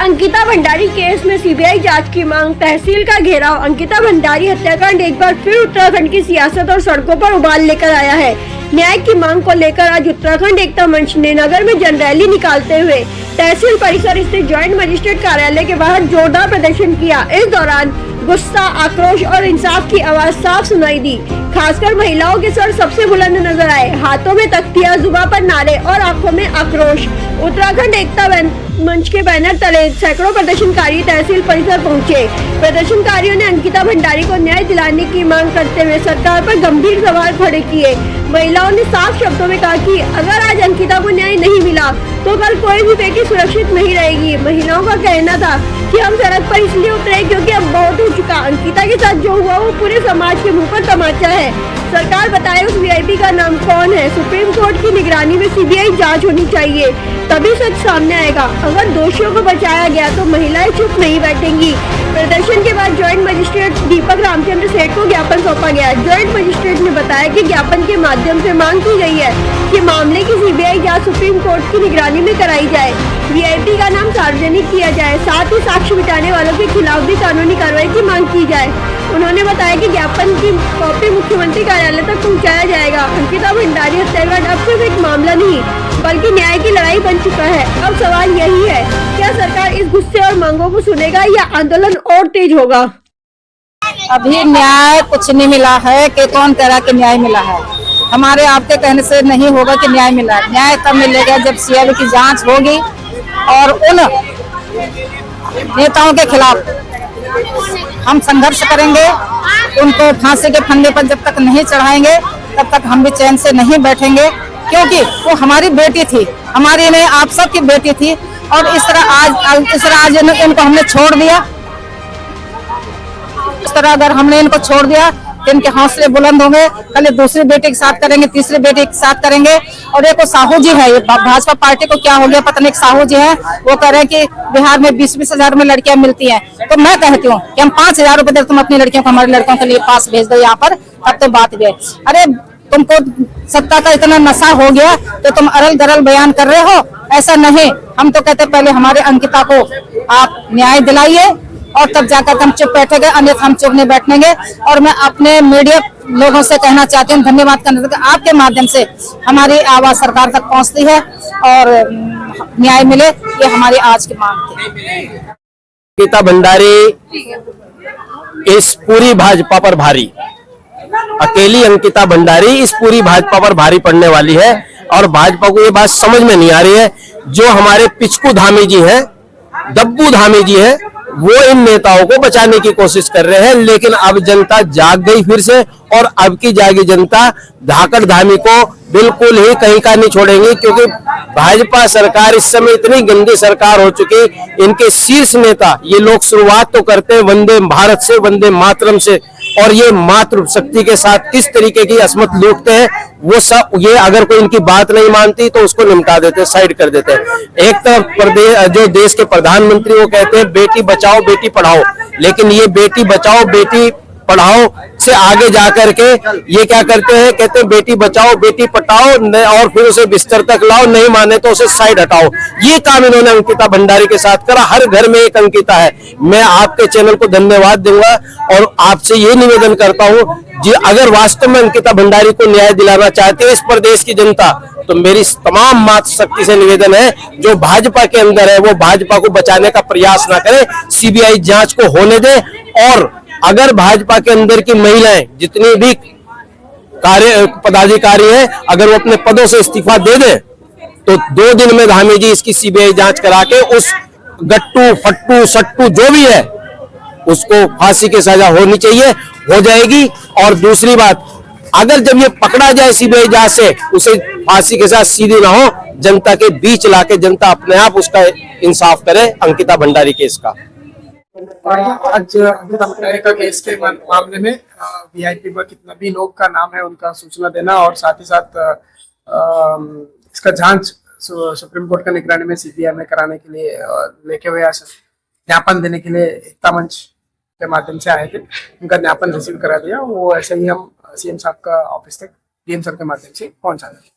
Ankita Bhandari case में CBI जांच की मांग, तहसील का घेराव। अंकिता भंडारी हत्याकांड एक बार फिर उत्तराखंड की सियासत और सड़कों पर उबाल लेकर आया है। न्याय की मांग को लेकर आज उत्तराखंड एकता मंच ने नगर में जन रैली निकालते हुए तहसील परिसर स्थित ज्वाइंट मजिस्ट्रेट कार्यालय के बाहर जोरदार प्रदर्शन किया। इस दौरान गुस्सा, आक्रोश और इंसाफ की आवाज साफ सुनाई दी। खासकर महिलाओं के स्वर सबसे बुलंद नजर आए। हाथों में तख्तियां, जुबान पर नारे और आंखों में आक्रोश। उत्तराखंड एकता मंच के बैनर तले सैकड़ों प्रदर्शनकारी तहसील परिसर पहुंचे। प्रदर्शनकारियों ने अंकिता भंडारी को न्याय दिलाने की मांग करते हुए सरकार पर गंभीर सवाल खड़े किए। महिलाओं ने साफ शब्दों में कहा कि अगर आज अंकिता को न्याय नहीं मिला तो कल कोई भी बेटी सुरक्षित नहीं रहेगी। महिलाओं का कहना था कि हम सड़क पर इसलिए उतरे क्योंकि अब बहुत हो चुका। अंकिता के साथ जो हुआ वो पूरे समाज के मुंह पर तमाचा है। सरकार बताए उस वीआईपी का नाम कौन है। सुप्रीम कोर्ट की निगरानी में सीबीआई जांच होनी चाहिए, तभी सच सामने आएगा। अगर दोषियों को बचाया गया तो महिलाएं चुप नहीं बैठेंगी। प्रदर्शन के बाद ज्वाइंट मजिस्ट्रेट दीपक रामचंद्र सेठ को ज्ञापन सौंपा गया। ज्वाइंट मजिस्ट्रेट ने बताया कि ज्ञापन के माध्यम से मांग की गई है कि मामले की सीबीआई जांच सुप्रीम कोर्ट की निगरानी में कराई जाए, वीआईपी का नाम सार्वजनिक किया जाए, साथ ही साक्ष्य मिटाने वालों के खिलाफ भी कानूनी कार्रवाई की मांग की जाए। उन्होंने बताया कि ज्ञापन की कॉपी मुख्यमंत्री कार्यालय तक पहुंचाया जाएगा। अंकिता भंडारी हत्याकांड अब सिर्फ एक मामला नहीं बल्कि न्याय की लड़ाई बन चुका है। अब सवाल यही है, क्या सरकार इस गुस्से और मांगों को सुनेगा या आंदोलन और तेज होगा? अभी न्याय कुछ नहीं मिला है कि कौन तरह के न्याय मिला है। हमारे आपके कहने से नहीं होगा कि न्याय मिला। न्याय तब मिलेगा जब सीआईडी की जांच होगी और उन नेताओं के खिलाफ हम संघर्ष करेंगे। उनको फांसी के फंदे पर जब तक नहीं चढ़ाएंगे तब तक हम भी चैन से नहीं बैठेंगे, क्योंकि वो हमारी बेटी थी, हमारी नहीं आप सबकी बेटी थी। और इस तरह आज इनको हमने छोड़ दिया। इस तरह अगर हमने इनको छोड़ दिया तो इनके हौसले बुलंद होंगे। कल दूसरी बेटी के साथ करेंगे, तीसरी बेटी के साथ करेंगे। और एक साहू जी है, ये भाजपा पार्टी को क्या हो गया पता नहीं। साहू जी है, वो कह रहे हैं कि बिहार में 20-20 हजार में लड़कियां मिलती हैं। तो मैं कहती हूँ कि हम 5,000 रुपए दे तुम अपनी लड़कियों को हमारी लड़कियों के लिए पास भेज दो यहाँ पर, तब तो बात भी है। अरे तुमको सत्ता का इतना नशा हो गया तो तुम अरल गरल बयान कर रहे हो, ऐसा नहीं। हम तो कहते पहले हमारे अंकिता को आप न्याय दिलाइए और तब जाकर हम चुप बैठेंगे, अन्यथा हम चुप नहीं बैठेंगे। और मैं अपने मीडिया लोगों से कहना चाहती हूँ, धन्यवाद करना चाहती हूँ, आपके माध्यम से हमारी आवाज सरकार तक पहुँचती है और न्याय मिले, ये हमारी आज की मांग थी। अंकिता भंडारी इस पूरी भाजपा पर भारी, अकेली अंकिता भंडारी इस पूरी भाजपा पर भारी पड़ने वाली है। और भाजपा को ये बात समझ में नहीं आ रही है, जो हमारे पिचकू धामी जी हैं, दब्बू धामी जी हैं, वो इन नेताओं को बचाने की कोशिश कर रहे हैं। लेकिन अब जनता जाग गई फिर से, और अब की जागी जनता धाकड़ धामी को बिल्कुल ही कहीं का नहीं छोड़ेंगे, क्योंकि भाजपा सरकार इस समय इतनी गंदी सरकार हो चुकी। इनके शीर्ष नेता ये लोग शुरुआत तो करते हैं वंदे भारत से, वंदे मातरम से, और ये मातृ शक्ति के साथ किस तरीके की असमत लूटते हैं वो सब। ये अगर कोई इनकी बात नहीं मानती तो उसको निमटा देते, साइड कर देते हैं। एक तरफ प्रदेश जो देश के प्रधानमंत्री वो कहते हैं बेटी बचाओ बेटी पढ़ाओ, लेकिन ये बेटी बचाओ बेटी पढ़ाओ से आगे जाकर के ये क्या करते हैं, कहते हैं बेटी बचाओ बेटी पढ़ाओ और फिर उसे बिस्तर तक लाओ, नहीं माने तो उसे साइड हटाओ। ये काम इन्होंने अंकिता भंडारी के साथ करा। हर घर में एक अंकिता है। मैं आपके चैनल को धन्यवाद दूंगा और आपसे ये निवेदन करता हूँ जी, अगर वास्तव में अंकिता भंडारी को न्याय दिलाना चाहते हैं इस प्रदेश की जनता, तो मेरी तमाम मातृशक्ति से निवेदन है, जो भाजपा के अंदर है वो भाजपा को बचाने का प्रयास ना करे, सीबीआई जांच को होने दे। और अगर भाजपा के अंदर की महिलाएं जितनी भी पदाधिकारी हैं, अगर वो अपने पदों से इस्तीफा दे दें तो 2 दिन में धामी जी इसकी सीबीआई जांच करा के उस गट्टू फट्टू सट्टू जो भी है उसको फांसी की सजा होनी चाहिए, हो जाएगी। और दूसरी बात, अगर जब ये पकड़ा जाए सीबीआई जांच से, उसे फांसी के साथ सीधी ना हो, जनता के बीच लाके जनता अपने आप उसका इंसाफ करे अंकिता भंडारी केस का। आज अंकिता भंडारी का केस के मामले में वीआईपी पर कितना भी लोग का नाम है उनका सूचना देना और साथ ही साथ इसका जांच सुप्रीम कोर्ट का निगरानी में सीबीआई में कराने के लिए लेके हुए ज्ञापन देने के लिए एकता मंच के माध्यम से आए थे। उनका ज्ञापन रिसीव करा दिया, वो ऐसे ही हम सीएम साहब का ऑफिस तक डीएम सर के माध्यम से पहुंचा दें।